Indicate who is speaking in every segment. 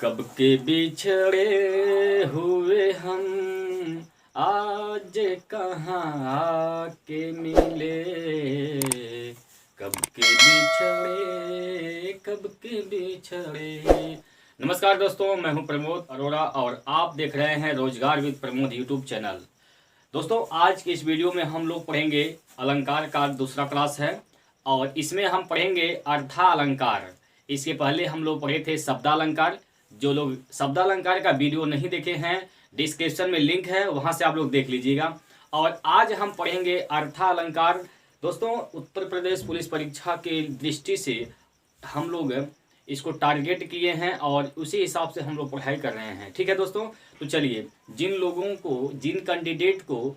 Speaker 1: कब के बिछड़े हुए हम आज कहाँ आके मिले। कब के बिछड़े कब के बिछड़े। नमस्कार दोस्तों, मैं हूं प्रमोद अरोड़ा और आप देख रहे हैं रोजगार विद प्रमोद यूट्यूब चैनल। दोस्तों, आज की इस वीडियो में हम लोग पढ़ेंगे अलंकार का दूसरा क्लास है और इसमें हम पढ़ेंगे अर्थालंकार। इसके पहले हम लोग पढ़े थे शब्दालंकार। जो लोग शब्दालंकार का वीडियो नहीं देखे हैं, डिस्क्रिप्शन में लिंक है, वहां से आप लोग देख लीजिएगा। और आज हम पढ़ेंगे अर्थालंकार। दोस्तों, उत्तर प्रदेश पुलिस परीक्षा के दृष्टि से हम लोग इसको टारगेट किए हैं और उसी हिसाब से हम लोग पढ़ाई कर रहे हैं। ठीक है दोस्तों, तो चलिए, जिन लोगों को, जिन कैंडिडेट को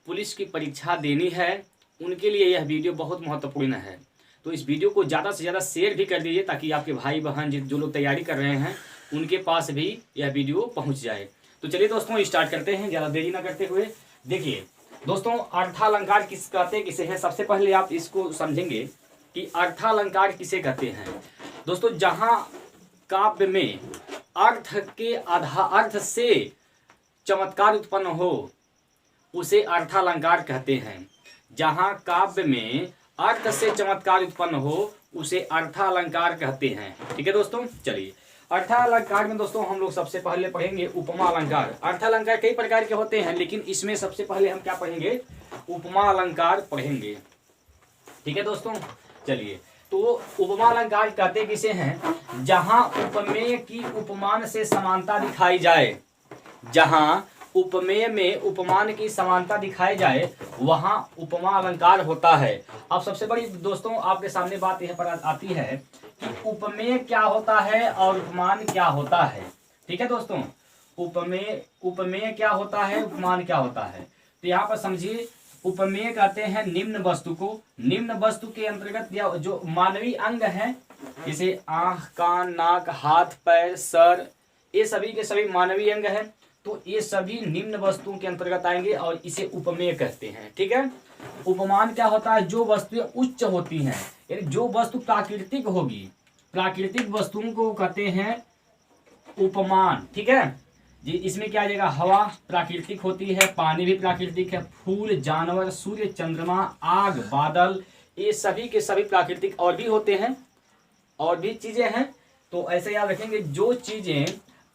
Speaker 1: पुलिस की परीक्षा देनी है, उनके लिए यह वीडियो बहुत महत्वपूर्ण है। तो इस वीडियो को ज़्यादा से ज़्यादा शेयर भी कर दीजिए ताकि आपके भाई बहन जो लोग तैयारी कर रहे हैं उनके पास भी यह वीडियो पहुंच जाए। तो चलिए दोस्तों, स्टार्ट करते हैं ज़्यादा देरी ना करते हुए। देखिए दोस्तों, अर्थालंकार किस कहते किसे हैं, सबसे पहले आप इसको समझेंगे कि अर्थालंकार किसे कहते हैं। दोस्तों, जहाँ काव्य में अर्थ से चमत्कार उत्पन्न हो उसे अर्थालंकार कहते हैं। जहाँ काव्य में अर्थ से चमत्कार उत्पन्न हो उसे अर्थालंकार कहते हैं। ठीक है दोस्तों, चलिए अर्थालंकार में दोस्तों हम लोग सबसे पहले पढ़ेंगे उपमा अलंकार। अर्थालंकार कई प्रकार के होते हैं, लेकिन इसमें सबसे पहले हम क्या पढ़ेंगे, उपमा अलंकार पढ़ेंगे। ठीक है दोस्तों, चलिए, तो उपमा अलंकार कहते किसे हैं, जहां उपमेय की उपमान से समानता दिखाई जाए। जहां उपमेय में उपमान की समानता दिखाई जाए वहां उपमा अलंकार होता है। अब सबसे बड़ी दोस्तों आपके सामने बात यह पर आती है कि उपमेय क्या होता है और उपमान क्या होता है। ठीक है दोस्तों, उपमेय क्या होता है, उपमान क्या होता है। तो यहाँ पर समझिए, उपमेय कहते हैं निम्न वस्तु को, निम्न वस्तु के अंतर्गत या जो मानवीय अंग है, जैसे आंख, कान, नाक, हाथ, पैर, सर, ये सभी के सभी मानवीय अंग है। तो ये सभी निम्न वस्तुओं के अंतर्गत आएंगे और इसे उपमेय कहते हैं। ठीक है, उपमान क्या होता है, जो वस्तुएं उच्च होती हैं, यानी जो वस्तु प्राकृतिक होगी, प्राकृतिक वस्तुओं को कहते हैं उपमान। ठीक है जी, इसमें क्या आ जाएगा, हवा प्राकृतिक होती है, पानी भी प्राकृतिक है, फूल, जानवर, सूर्य, चंद्रमा, आग, बादल, ये सभी के सभी प्राकृतिक और भी होते हैं, और भी चीजें हैं। तो ऐसे याद रखेंगे, जो चीजें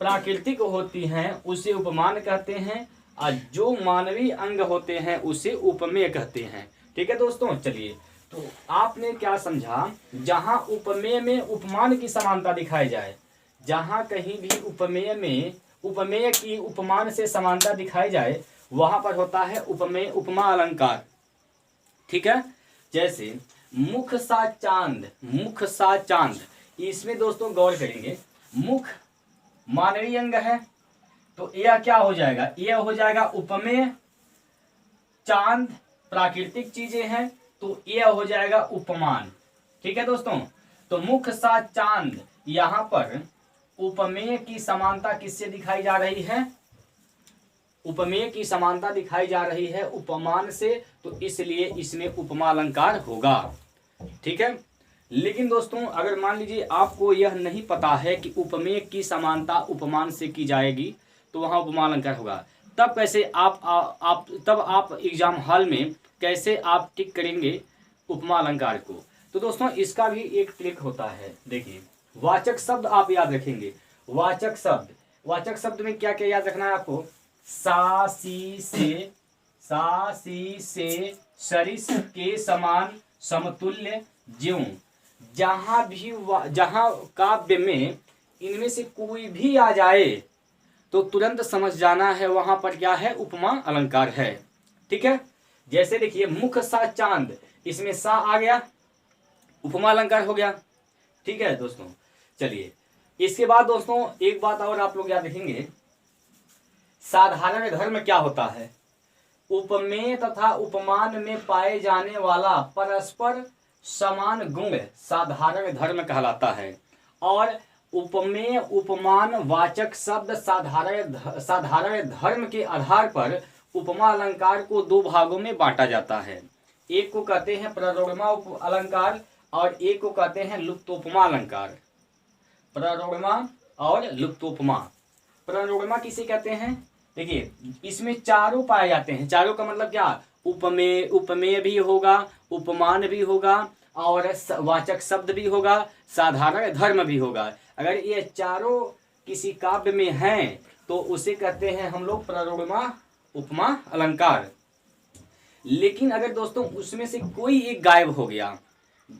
Speaker 1: प्राकृतिक होती हैं उसे उपमान कहते हैं और जो मानवीय अंग होते हैं उसे उपमेय कहते हैं। ठीक है दोस्तों, चलिए, तो आपने क्या समझा, जहां उपमेय में उपमान की समानता दिखाई जाए, जहां कहीं भी उपमेय में उपमेय की उपमान से समानता दिखाई जाए वहां पर होता है उपमेय, उपमा अलंकार। ठीक है, जैसे मुख सा चांद, मुख सा चांद, इसमें दोस्तों गौर करेंगे, मुख मानवीय अंग है तो यह क्या हो जाएगा, यह हो जाएगा उपमेय। चांद प्राकृतिक चीजें हैं तो यह हो जाएगा उपमान। ठीक है दोस्तों, तो मुख सा चांद, यहां पर उपमेय की समानता किससे दिखाई जा रही है, उपमेय की समानता दिखाई जा रही है उपमान से, तो इसलिए इसमें उपमा अलंकार होगा। ठीक है, लेकिन दोस्तों अगर मान लीजिए आपको यह नहीं पता है कि उपमेय की समानता उपमान से की जाएगी तो वहां उपमा अलंकार होगा, तब कैसे आप एग्जाम हॉल में कैसे आप टिक करेंगे उपमा अलंकार को। तो दोस्तों इसका भी एक ट्रिक होता है। देखिए, वाचक शब्द आप याद रखेंगे, वाचक शब्द, वाचक शब्द में क्या क्या याद रखना है आपको, सा सी से, सरिस के समान, समतुल्य, ज्यों। जहां काव्य में इनमें से कोई भी आ जाए तो तुरंत समझ जाना है वहां पर क्या है, उपमा अलंकार है। ठीक है, जैसे देखिए, मुख सा चांद, इसमें सा आ गया, उपमा अलंकार हो गया। ठीक है दोस्तों, चलिए, इसके बाद दोस्तों एक बात और आप लोग याद रखेंगे, साधारण धर्म क्या होता है, उपमेय तथा उपमान में पाए जाने वाला परस्पर समान गुण साधारण धर्म कहलाता है। और उपमेय उपमान वाचक शब्द साधारण धर्म के आधार पर उपमा अलंकार को दो भागों में बांटा जाता है। एक को कहते हैं प्ररोढ़मा अलंकार और एक को कहते हैं लुप्तोपमा अलंकार। प्ररोढ़मा और लुप्तोपमा। प्रणोरमा किसे कहते हैं? देखिए इसमें चारों पाए जाते हैं। चारों का मतलब क्या? उपमेय, उपमेय भी होगा, उपमान भी होगा और वाचक शब्द भी होगा, साधारण धर्म भी होगा। अगर ये चारों किसी काव्य में हैं तो उसे कहते हैं हम लोग प्रणोरमा, उपमा, अलंकार। लेकिन अगर दोस्तों उसमें से कोई एक गायब हो गया,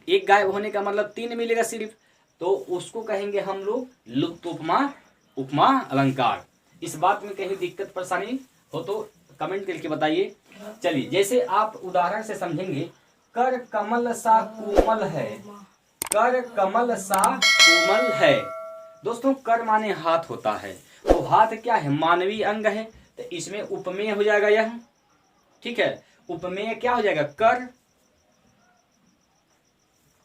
Speaker 1: एक गायब होने का मतलब 3 मिलेगा सिर्फ, तो उसको कहेंगे हम लोग लुप्तोपमा, उपमा, अलंकार। इस बात में कहीं दिक्कत परेशानी हो तो कमेंट करके बताइए। चलिए जैसे आप उदाहरण से समझेंगे, कर कमल सा कोमल है, कर कमल सा कोमल है। दोस्तों कर माने हाथ होता है, तो हाथ क्या है? मानवीय अंग है, तो इसमें उपमेय हो जाएगा यह। ठीक है, उपमेय क्या हो जाएगा? कर।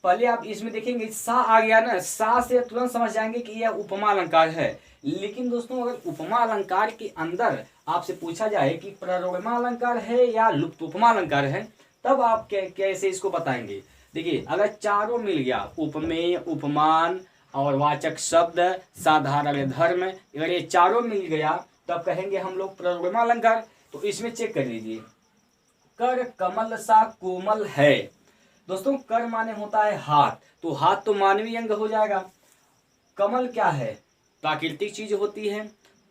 Speaker 1: पहले आप इसमें देखेंगे सा आ गया ना, सा से तुरंत समझ जाएंगे कि यह उपमा अलंकार है। लेकिन दोस्तों अगर उपमा अलंकार के अंदर आपसे पूछा जाए कि प्रणोरमा अलंकार है या लुप्तोपमा अलंकार है, तब आप कैसे इसको बताएंगे? देखिए अगर चारों मिल गया, उपमेय, उपमान और वाचक शब्द, साधारण धर्म, अगर ये चारों मिल गया तब कहेंगे हम लोग प्रणोरमा अलंकार। तो इसमें चेक कर लीजिए, कर कमल सा कोमल है। दोस्तों कर माने होता है हाथ, तो हाथ तो मानवीय अंग हो जाएगा। कमल क्या है? प्राकृतिक चीज होती है,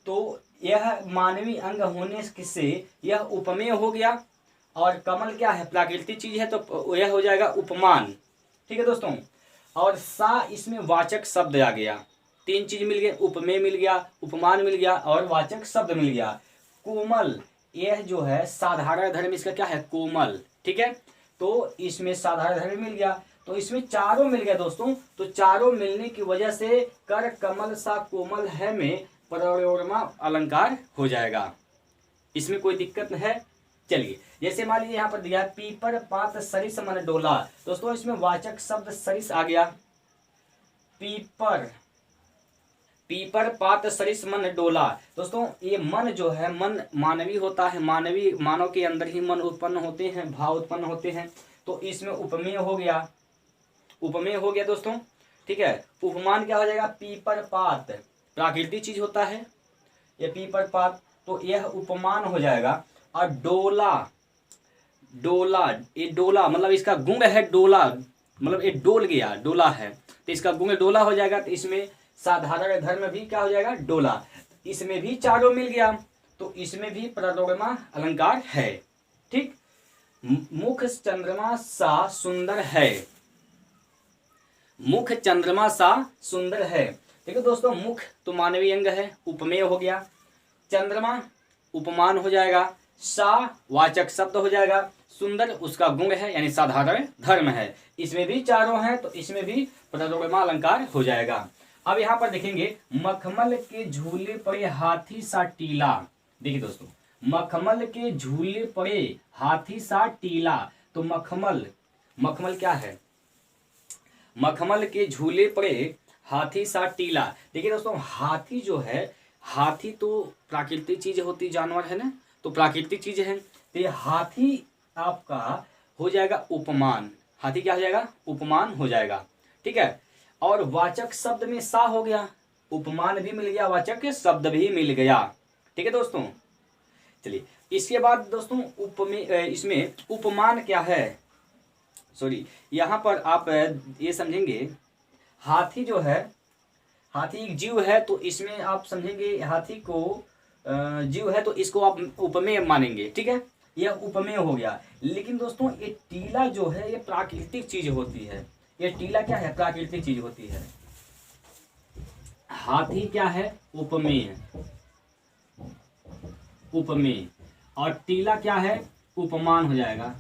Speaker 1: तो यह मानवीय अंग होने से यह उपमेय हो गया। और कमल क्या है? प्राकृतिक चीज है, तो यह हो जाएगा उपमान। ठीक है दोस्तों, और सा इसमें वाचक शब्द आ गया। 3 चीज मिल गए, उपमेय मिल गया, उपमान मिल गया और वाचक शब्द मिल गया। कोमल, यह जो है साधारण धर्म, इसका क्या है? कोमल। ठीक है, तो इसमें साधारण धर्म मिल गया, तो इसमें चारों मिल गया दोस्तों। तो चारों मिलने की वजह से कर कमल सा कोमल है में प्रणोरमा अलंकार हो जाएगा। इसमें कोई दिक्कत है? चलिए जैसे मान लीजिए यहाँ पर दिया पीपर पात सरिस मन डोला। दोस्तों इसमें वाचक शब्द सरिस आ गया। पीपर, पीपर पात सरिस मन डोला। दोस्तों ये मन जो है, मन मानवी होता है, मानवी, मानव के अंदर ही मन उत्पन्न होते हैं, भाव उत्पन्न होते हैं। तो इसमें उपमेय हो गया, उपमेय हो गया दोस्तों। ठीक है, उपमान क्या हो जाएगा? पीपर पात, प्राकृतिक चीज होता है ये पीपर पात, तो यह उपमान हो जाएगा। और डोला, डोला, ये डोला मतलब इसका गुण है डोला, मतलब ये डोल गया, डोला है, तो इसका गुण डोला हो जाएगा। तो इसमें साधारण धर्म भी क्या हो जाएगा? डोला। इसमें भी चारों मिल गया, तो इसमें भी प्रणोरमा अलंकार है। ठीक, मुख चंद्रमा सा सुंदर है, मुख चंद्रमा सा सुंदर है। देखो दोस्तों मुख तो मानवीय अंग है, उपमेय हो गया। चंद्रमा उपमान हो जाएगा, सा वाचक शब्द हो जाएगा, सुंदर उसका गुण है यानी साधारण धर्म है। इसमें भी चारों हैं, तो इसमें भी प्रणोरमा अलंकार हो जाएगा। अब यहाँ पर देखेंगे, मखमल के झूले पड़े हाथी सा टीला। देखिए दोस्तों, मखमल के झूले पड़े हाथी सा टीला, तो मखमल, मखमल क्या है? मखमल के झूले पड़े हाथी सा टीला। देखिए दोस्तों हाथी जो है, हाथी तो प्राकृतिक चीज होती, जानवर है ना, तो प्राकृतिक चीज है, तो ये हाथी आपका हो जाएगा उपमान। हाथी क्या हो जाएगा? उपमान हो जाएगा। ठीक है, और वाचक शब्द में सा हो गया, उपमान भी मिल गया, वाचक शब्द भी मिल गया। ठीक है दोस्तों, चलिए इसके बाद दोस्तों उपमेय, इसमें उपमान क्या है? सॉरी, यहाँ पर आप ये समझेंगे, हाथी जो है, हाथी एक जीव है, तो इसमें आप समझेंगे हाथी को जीव है, तो इसको आप उपमेय मानेंगे। ठीक है, यह उपमेय हो गया। लेकिन दोस्तों ये टीला जो है ये प्राकृतिक चीज होती है, ये टीला क्या है? प्राकृतिक चीज होती है। हाथी क्या है? उपमेय, उपमेय, और टीला क्या है? उपमान हो जाएगा,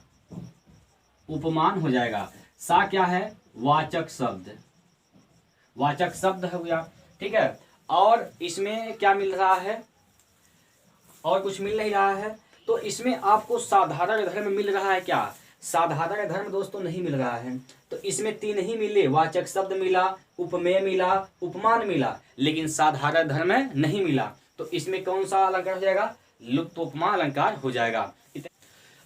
Speaker 1: उपमान हो जाएगा। सा क्या है? वाचक शब्द, वाचक शब्द हो गया। ठीक है, और इसमें क्या मिल रहा है? और कुछ मिल नहीं रहा है, तो इसमें आपको साधारण धर्म मिल रहा है। क्या साधारण धर्म दोस्तों नहीं मिल रहा है? तो इसमें 3 ही मिले, वाचक शब्द मिला, उपमेय मिला, उपमान मिला, लेकिन साधारण धर्म नहीं मिला। तो इसमें कौन सा अलंकार हो जाएगा? लुप्तोपमा अलंकार हो जाएगा।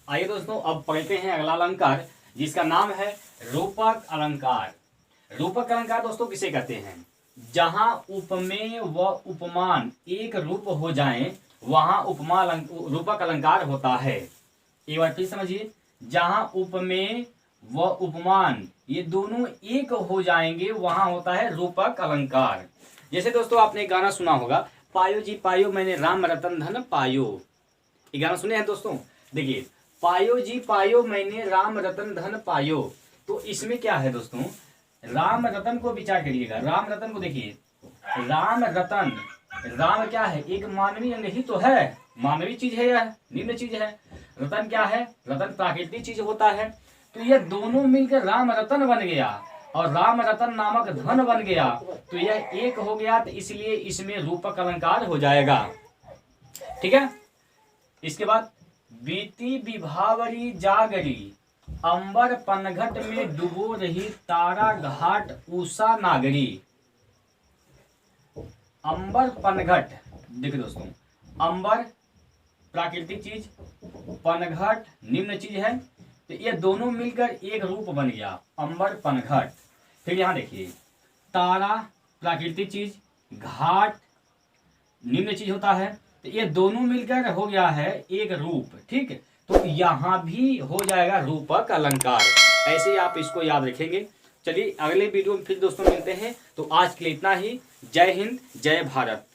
Speaker 1: आइए दोस्तों अब पढ़ते हैं अगला अलंकार, जिसका नाम है रूपक अलंकार। रूपक अलंकार दोस्तों किसे कहते हैं? जहां उपमेय व उपमान एक रूप हो जाएं वहां उपमा रूपक अलंकार होता है। एक बार फिर समझिए, जहां उपमेय व उपमान ये दोनों एक हो जाएंगे वहां होता है रूपक अलंकार। जैसे दोस्तों आपने एक गाना सुना होगा, पायो जी पायो मैंने राम रतन धन पायो। ये गाना सुने हैं दोस्तों? देखिए, पायो जी पायो मैंने राम रतन धन पायो, तो इसमें क्या है दोस्तों, राम रतन को विचार करिएगा। राम रतन को देखिए, राम रतन, राम क्या है, एक मानवीय अंग ही तो है, मानवीय चीज है, यह निम्न चीज है। रतन क्या है, रतन प्राकृतिक चीज होता है। तो ये दोनों मिलकर राम रतन बन गया और राम रतन नामक धन बन गया, तो यह एक हो गया, तो इसलिए इसमें रूपक अलंकार हो जाएगा। ठीक है। इसके बाद, बीती विभावरी जागरी, अंबर पनघट में डुबो रही तारा घाट उषा नागरी। अंबर पनघट, देखिए दोस्तों, अंबर प्राकृतिक चीज, पनघट निम्न चीज है, तो ये दोनों मिलकर एक रूप बन गया, अंबर पनघट। फिर यहां देखिए, तारा प्राकृतिक चीज, घाट निम्न चीज होता है, तो ये दोनों मिलकर हो गया है एक रूप। ठीक, तो यहां भी हो जाएगा रूपक अलंकार। ऐसे ही आप इसको याद रखेंगे। चलिए अगले वीडियो में फिर दोस्तों मिलते हैं। तो आज के लिए इतना ही। जय हिंद, जय भारत।